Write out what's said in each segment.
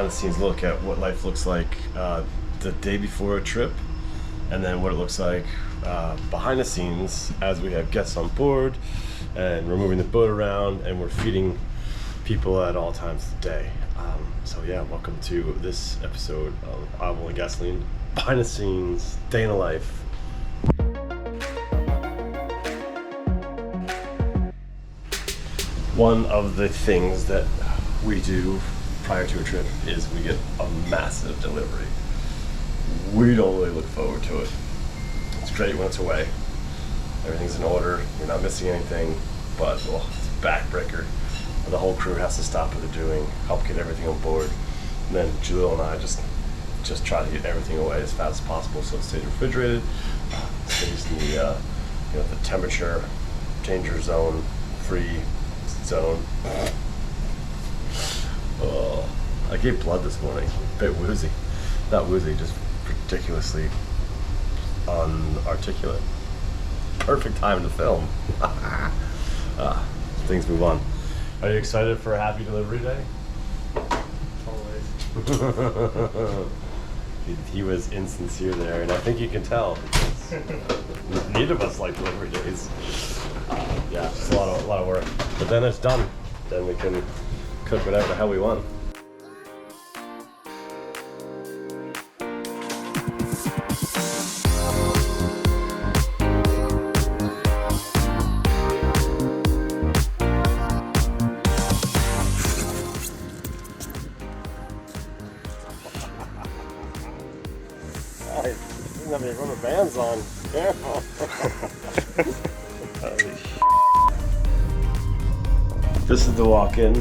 behind the scenes look at what life looks like the day before a trip, and then what it looks like behind the scenes as we have guests on board and we're moving the boat around and we're feeding people at all times of the day. So yeah, welcome to this episode of Olive Oil and Gasoline, behind the scenes, day in the life. One of the things that we do prior to a trip is we get a massive delivery. We don't really look forward to it. It's great when it's away. Everything's in order, you're not missing anything, but it's a backbreaker. The whole crew has to stop what they're doing, help get everything on board. And then Julio and I just try to get everything away as fast as possible so it stays refrigerated, stays in the the temperature, danger zone, free zone. Oh, I gave blood this morning. A bit woozy. Not woozy, just ridiculously unarticulate. Perfect time to film. Things move on. Are you excited for a happy delivery day? Always. He was insincere there, and I think you can tell because neither of us like delivery days. Yeah, it's a lot of work. But then it's done. Then we can cook whatever the hell we want. Have your rubber bands on. Careful. This is the walk-in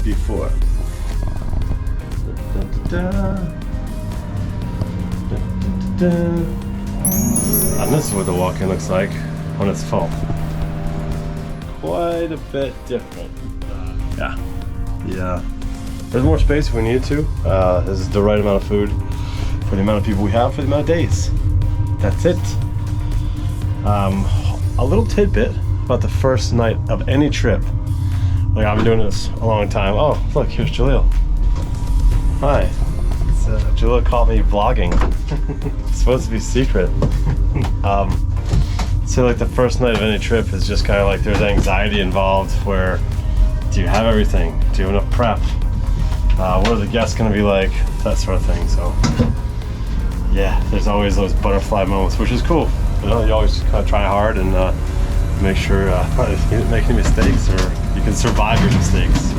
before. And this is what the walk-in looks like when it's full. Quite a bit different. Yeah. There's more space if we needed to. This is the right amount of food for the amount of people we have, for the amount of days. That's it. A little tidbit about the first night of any trip. Like, I've been doing this a long time. Oh, look, here's Jaleel. Hi. Jaleel caught me vlogging. It's supposed to be secret. So like the first night of any trip is just kind of like there's anxiety involved where do you have everything? Do you have enough prep? What are the guests going to be like? That sort of thing. So yeah, there's always those butterfly moments, which is cool. You always just kind of try hard and make sure you don't make any mistakes, or you can survive your mistakes.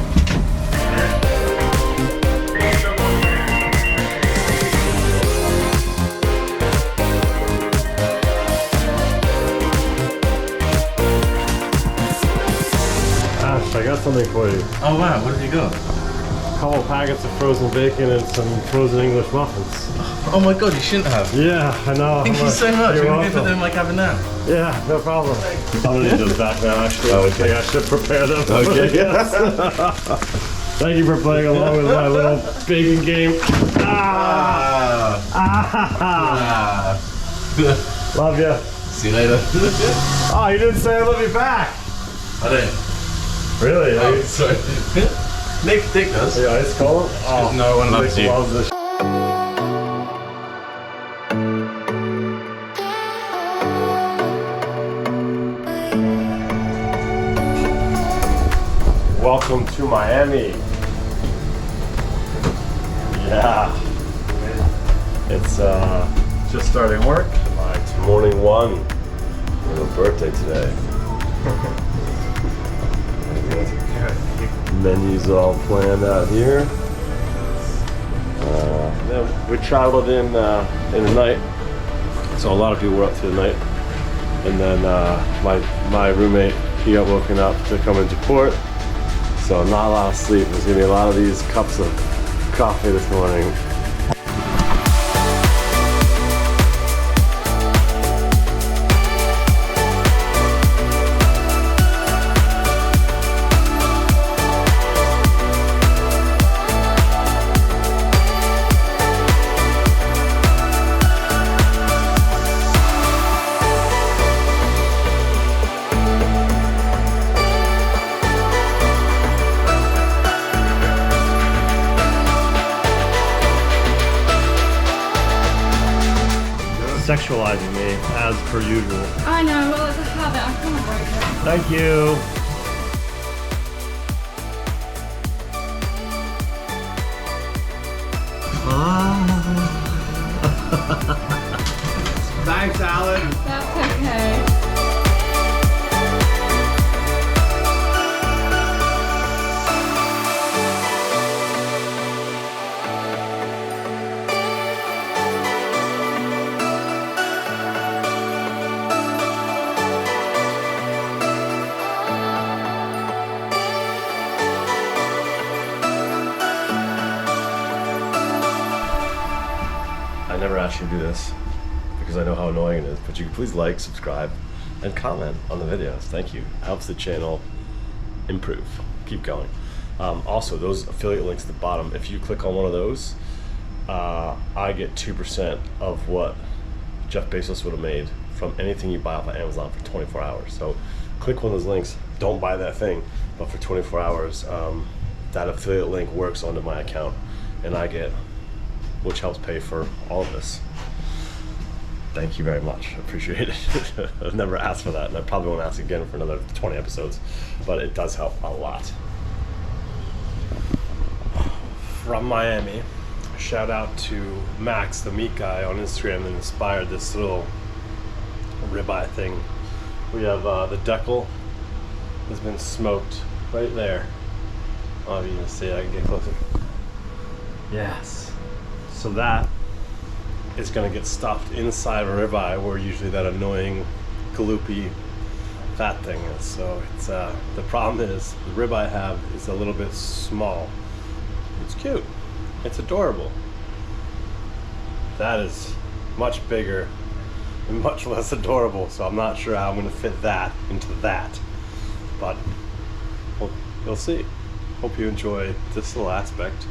Ash, I got something for you. Oh wow, what have you got? A couple packets of frozen bacon and some frozen English muffins. Oh my god, you shouldn't have. Yeah, I know. Thank you so much. You're We're welcome. going to put them in my cabin now. Yeah, no problem. I'm gonna need those back now, actually. Oh, okay. I should prepare them. Okay. Yes. Thank you for playing along with my little bacon game. Love you. See you later. Oh, you didn't say I love you back. I didn't. Really? Oh, sorry. Nick does. Yeah, it's cold. Oh, no one loves Nick you. loves this. Welcome to Miami. Yeah. It's just starting work. It's morning 1. We have a birthday today. Menus all planned out here. Then we traveled in the night, so a lot of people were up through the night. And then my roommate, he got woken up to come into port. So not a lot of sleep. There's gonna be a lot of these cups of coffee this morning. sexualizing me as per usual. I know, well, it's a habit. I can't break it. Thank you. Thanks, Alan. That's okay. I never asked you to do this because I know how annoying it is, but you can please like, subscribe, and comment on the videos. Thank you. Helps the channel improve. Keep going. Also, those affiliate links at the bottom, if you click on one of those, I get 2% of what Jeff Bezos would have made from anything you buy off of Amazon for 24 hours. So click one of those links. Don't buy that thing, but for 24 hours, that affiliate link works onto my account, and I get, which helps pay for all of this. Thank you very much. I appreciate it. I've never asked for that, and I probably won't ask again for another 20 episodes, but it does help a lot. From Miami, shout out to Max, the meat guy on Instagram, that inspired this little ribeye thing. We have the decal has been smoked right there. Oh, if you can see it, I can get closer. Yes. So that is going to get stuffed inside of a ribeye, where usually that annoying gloopy fat thing is. So it's the problem is the ribeye I have is a little bit small. It's cute. It's adorable. That is much bigger and much less adorable. So I'm not sure how I'm going to fit that into that. But you'll see. Hope you enjoy this little aspect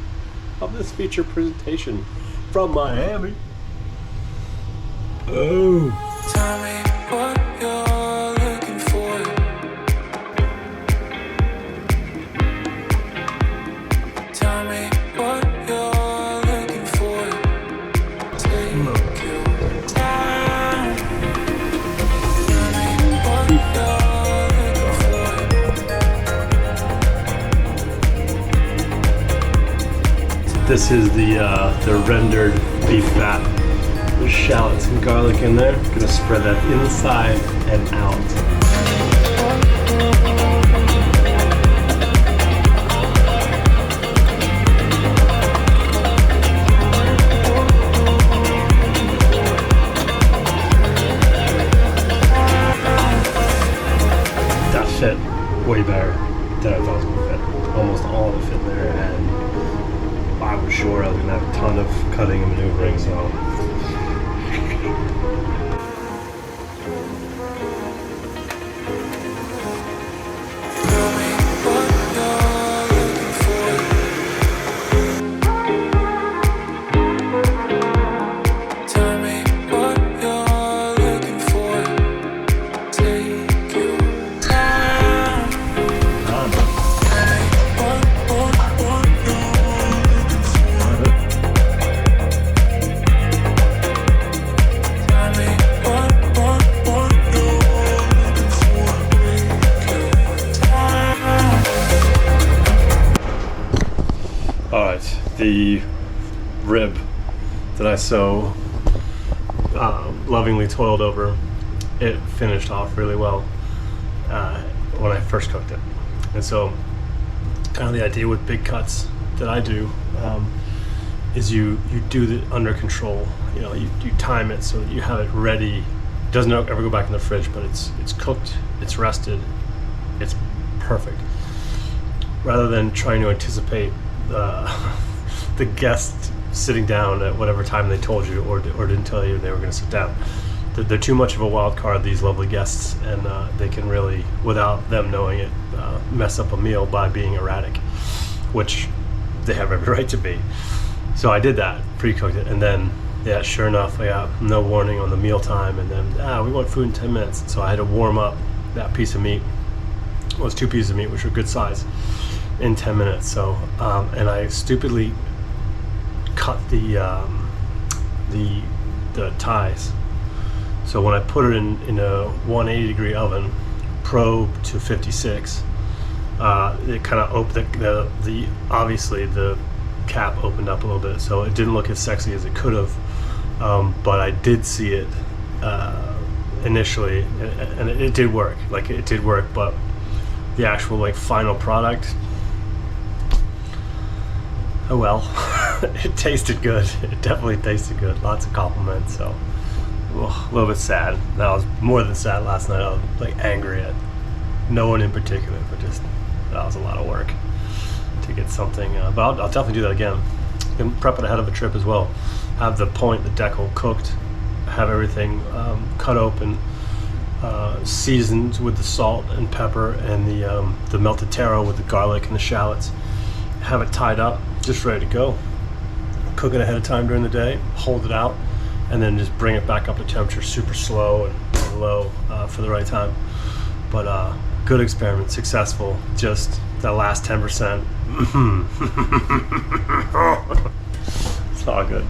of this feature presentation from Miami. Oh. Tell me what you're looking for. Tell me what you're looking for. Take your time. Tell me what you're looking for. This is the rendered beef fat. There's shallots and garlic in there. Gonna spread that inside and out. That fit way better than I thought it was gonna fit. Almost all of it fit in there, and I was sure I was gonna have a ton of cutting and maneuvering, so. The rib that I so lovingly toiled over, it finished off really well when I first cooked it. And so kind of the idea with big cuts that I do is you do it under control. You know, you time it so that you have it ready. It doesn't ever go back in the fridge, but it's cooked, it's rested, it's perfect. Rather than trying to anticipate the guest sitting down at whatever time they told you or didn't tell you they were going to sit down. They're too much of a wild card, these lovely guests, and they can really, without them knowing it, mess up a meal by being erratic, which they have every right to be. So I did that, pre-cooked it, and then, yeah, sure enough, I got no warning on the meal time, and then, we want food in 10 minutes. So I had to warm up that piece of meat. Well, it was 2 pieces of meat, which were good size, in 10 minutes. So, and I stupidly cut the thighs So when I put it in a 180 degree oven, probe to 56, it kind of opened the obviously the cap opened up a little bit, so it didn't look as sexy as it could have, but I did see it initially, and it did work. Like, it did work, but the actual like final product, oh well. It tasted good. It definitely tasted good. Lots of compliments. So a little bit sad. I was more than sad last night. I was like angry at no one in particular, but just that was a lot of work to get something. But I'll definitely do that again. And prep it ahead of a trip as well. Have the point, the decal cooked. Have everything cut open, seasoned with the salt and pepper and the melted taro with the garlic and the shallots. Have it tied up, just ready to go. Cook it ahead of time during the day, hold it out, and then just bring it back up to temperature, super slow and low for the right time. But good experiment, successful. Just that last 10%. It's all good.